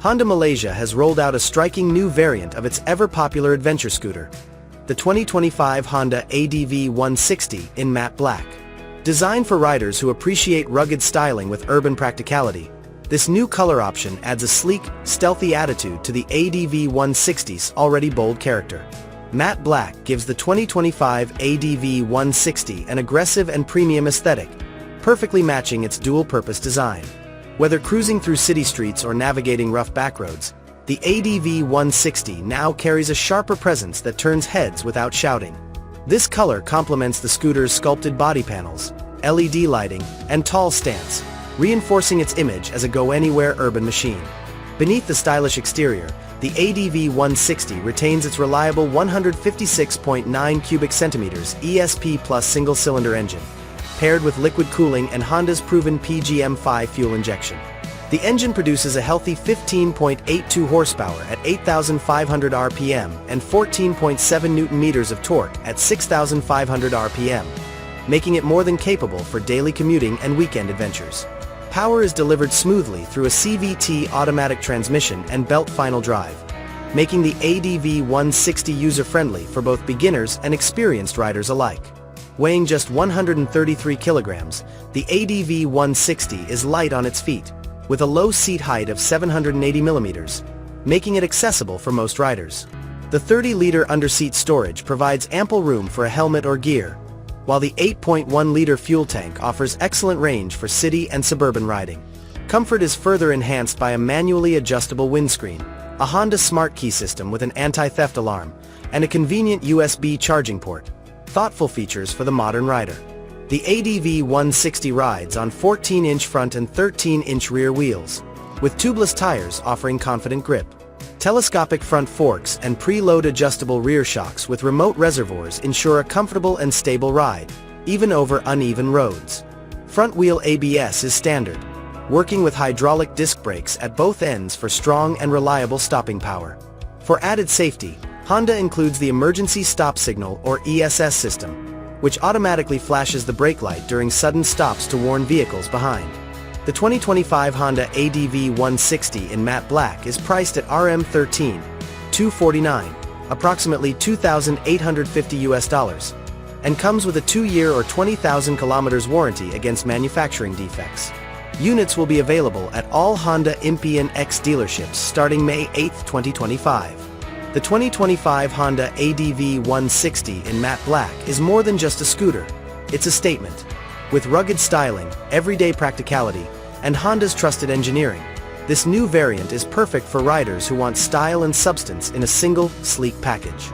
Honda Malaysia has rolled out a striking new variant of its ever-popular adventure scooter, the 2025 Honda ADV 160 in matte black. Designed for riders who appreciate rugged styling with urban practicality, this new color option adds a sleek, stealthy attitude to the ADV 160's already bold character. Matte black gives the 2025 ADV 160 an aggressive and premium aesthetic, perfectly matching its dual-purpose design. Whether cruising through city streets or navigating rough backroads, the ADV 160 now carries a sharper presence that turns heads without shouting. This color complements the scooter's sculpted body panels, LED lighting, and tall stance, reinforcing its image as a go-anywhere urban machine. Beneath the stylish exterior, the ADV 160 retains its reliable 156.9 cubic centimeters ESP Plus single-cylinder engine, paired with liquid cooling and Honda's proven PGM-5 fuel injection. The engine produces a healthy 15.82 horsepower at 8,500 RPM and 14.7 Newton-meters of torque at 6,500 RPM, making it more than capable for daily commuting and weekend adventures. Power is delivered smoothly through a CVT automatic transmission and belt final drive, making the ADV 160 user-friendly for both beginners and experienced riders alike. Weighing just 133 kilograms, the ADV 160 is light on its feet, with a low seat height of 780 millimeters, making it accessible for most riders. The 30-liter underseat storage provides ample room for a helmet or gear, while the 8.1-liter fuel tank offers excellent range for city and suburban riding. Comfort is further enhanced by a manually adjustable windscreen, a Honda Smart Key system with an anti-theft alarm, and a convenient USB charging port. Thoughtful features for the modern rider. The ADV 160 rides on 14-inch front and 13-inch rear wheels, with tubeless tires offering confident grip. Telescopic front forks and preload adjustable rear shocks with remote reservoirs ensure a comfortable and stable ride, even over uneven roads. Front-wheel ABS is standard, working with hydraulic disc brakes at both ends for strong and reliable stopping power. For added safety, Honda includes the Emergency Stop Signal or ESS system, which automatically flashes the brake light during sudden stops to warn vehicles behind. The 2025 Honda ADV 160 in matte black is priced at $13,249, approximately $2,850, and comes with a 2-year or 20,000 kilometers warranty against manufacturing defects. Units will be available at all Honda Impian X dealerships starting May 8, 2025. The 2025 Honda ADV 160 in matte black is more than just a scooter, it's a statement. With rugged styling, everyday practicality, and Honda's trusted engineering, this new variant is perfect for riders who want style and substance in a single, sleek package.